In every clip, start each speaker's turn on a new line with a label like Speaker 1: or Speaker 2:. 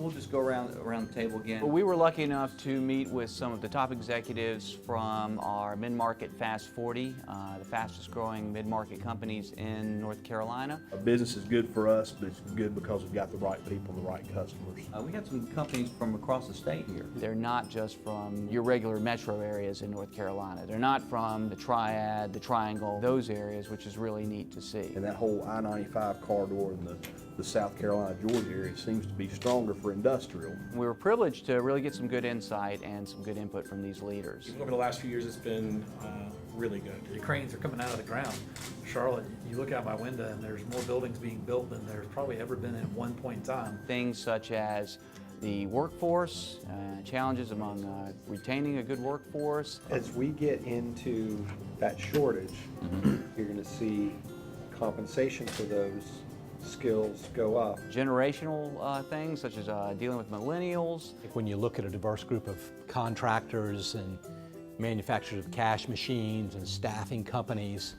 Speaker 1: we'll just go around the table again.
Speaker 2: We were lucky enough to meet with some of the top executives from our mid-market Fast 40, the fastest growing mid-market companies in North Carolina.
Speaker 3: Business is good for us, but it's good because we've got the right people and the right customers.
Speaker 1: We got some companies from across the state here.
Speaker 2: They're not just from your regular metro areas in North Carolina. They're not from the Triad, the Triangle, those areas, which is really neat to see.
Speaker 3: And that whole I-95 corridor in the South Carolina, Georgia area seems to be stronger for industrial.
Speaker 2: We were privileged to really get some good insight and some good input from these leaders.
Speaker 4: Over the last few years, it's been really good.
Speaker 5: The cranes are coming out of the ground. Charlotte, you look out my window and there's more buildings being built than there's probably ever been at one point in time.
Speaker 2: Things such as the workforce, challenges among retaining a good workforce.
Speaker 6: As we get into that shortage, you're going to see compensation for those skills go up.
Speaker 2: Generational things such as dealing with millennials.
Speaker 7: When you look at a diverse group of contractors and manufacturers of cash machines and staffing companies,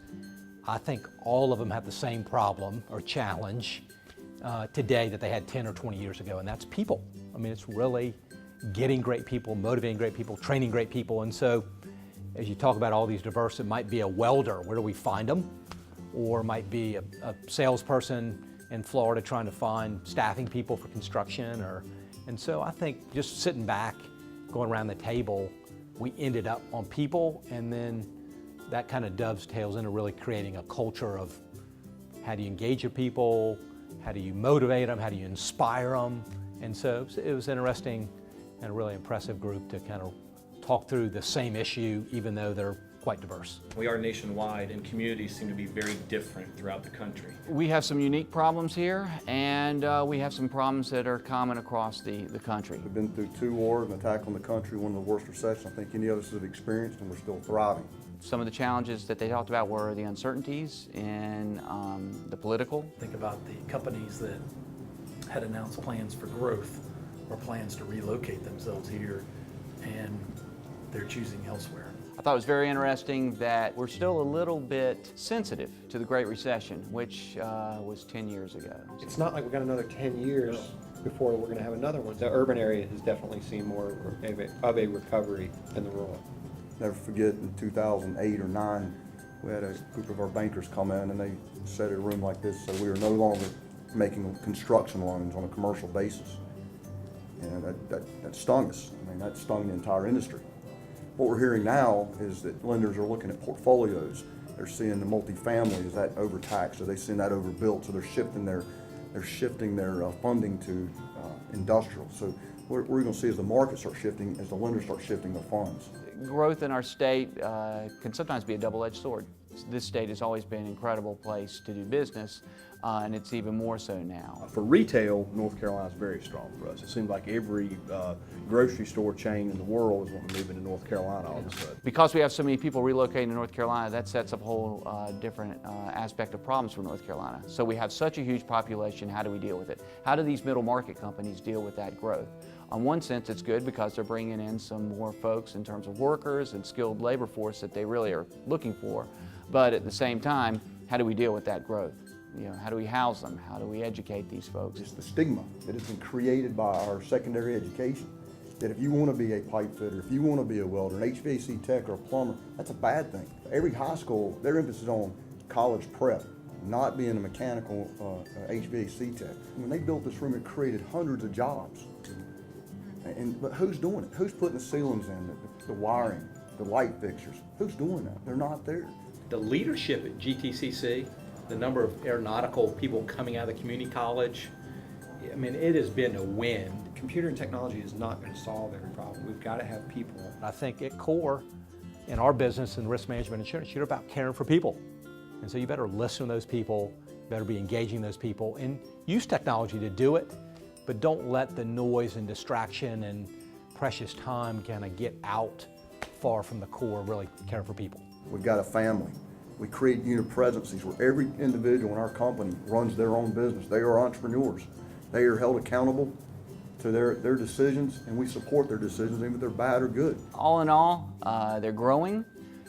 Speaker 7: I think all of them have the same problem or challenge today that they had 10 or 20 years ago, and that's people. I mean, it's really getting great people, motivating great people, training great people. And so as you talk about all these diverse, it might be a welder, where do we find them? Or it might be a salesperson in Florida trying to find staffing people for construction. And so I think just sitting back, going around the table, we ended up on people, and then that kind of dovetails into really creating a culture of how do you engage your people, how do you motivate them, how do you inspire them. And so it was interesting and a really impressive group to kind of talk through the same issue, even though they're quite diverse.
Speaker 4: We are nationwide, and communities seem to be very different throughout the country.
Speaker 2: We have some unique problems here, and we have some problems that are common across the country.
Speaker 8: We've been through 2 wars, an attack on the country, one of the worst recessions I think any of us have experienced, and we're still thriving.
Speaker 2: Some of the challenges that they talked about were the uncertainties in the political.
Speaker 5: Think about the companies that had announced plans for growth or plans to relocate themselves here, and they're choosing elsewhere.
Speaker 2: I thought it was very interesting that we're still a little bit sensitive to the Great Recession, which was 10 years ago.
Speaker 6: It's not like we've got another 10 years before we're going to have another one. The urban area has definitely seen more of a recovery than the rural.
Speaker 8: Never forget in 2008 or 9, we had a group of our bankers come in and they sat in a room like this, so we were no longer making construction loans on a commercial basis. And that stung us. I mean, that stung the entire industry. What we're hearing now is that lenders are looking at portfolios. They're seeing the multifamily, is that overtaxed? Are they seeing that overbuilt? So they're shifting their funding to industrial. So what we're going to see is the market start shifting as the lenders start shifting their funds.
Speaker 2: Growth in our state can sometimes be a double-edged sword. This state has always been an incredible place to do business, and it's even more so now.
Speaker 3: For retail, North Carolina is very strong for us. It seems like every grocery store chain in the world is wanting to move into North Carolina all of a sudden.
Speaker 2: Because we have so many people relocating to North Carolina, that sets up a whole different aspect of problems for North Carolina. So we have such a huge population, how do we deal with it? How do these middle market companies deal with that growth? On one sense, it's good because they're bringing in some more folks in terms of workers and skilled labor force that they really are looking for. But at the same time, how do we deal with that growth? You know, how do we house them? How do we educate these folks?
Speaker 8: It's the stigma that has been created by our secondary education. That if you want to be a pipe fitter, if you want to be a welder, an HVAC tech or a plumber, that's a bad thing. Every high school, their emphasis on college prep, not being a mechanical HVAC tech. When they built this room, it created hundreds of jobs. But who's doing it? Who's putting the ceilings in, the wiring, the light fixtures? Who's doing that? They're not there.
Speaker 7: The leadership at GTCC, the number of aeronautical people coming out of the community college, I mean, it has been a win.
Speaker 6: Computer and technology is not going to solve every problem. We've got to have people.
Speaker 7: I think at core, in our business and risk management insurance, you're about caring for people. And so you better listen to those people, better be engaging those people, and use technology to do it, but don't let the noise and distraction and precious time kind of get out far from the core, really caring for people.
Speaker 8: We've got a family. We create unit presences where every individual in our company runs their own business. They are entrepreneurs. They are held accountable to their decisions, and we support their decisions, even if they're bad or good.
Speaker 2: All in all, they're growing,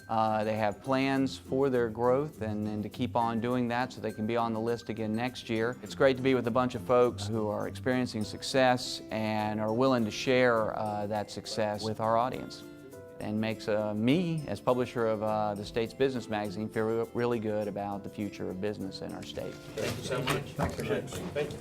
Speaker 2: They have plans for their growth and to keep on doing that so they can be on the list again next year. It's great to be with a bunch of folks who are experiencing success and are willing to share that success with our audience. And makes me, as publisher of the state's business magazine, feel really good about the future of business in our state.
Speaker 4: Thank you so much. Thank you.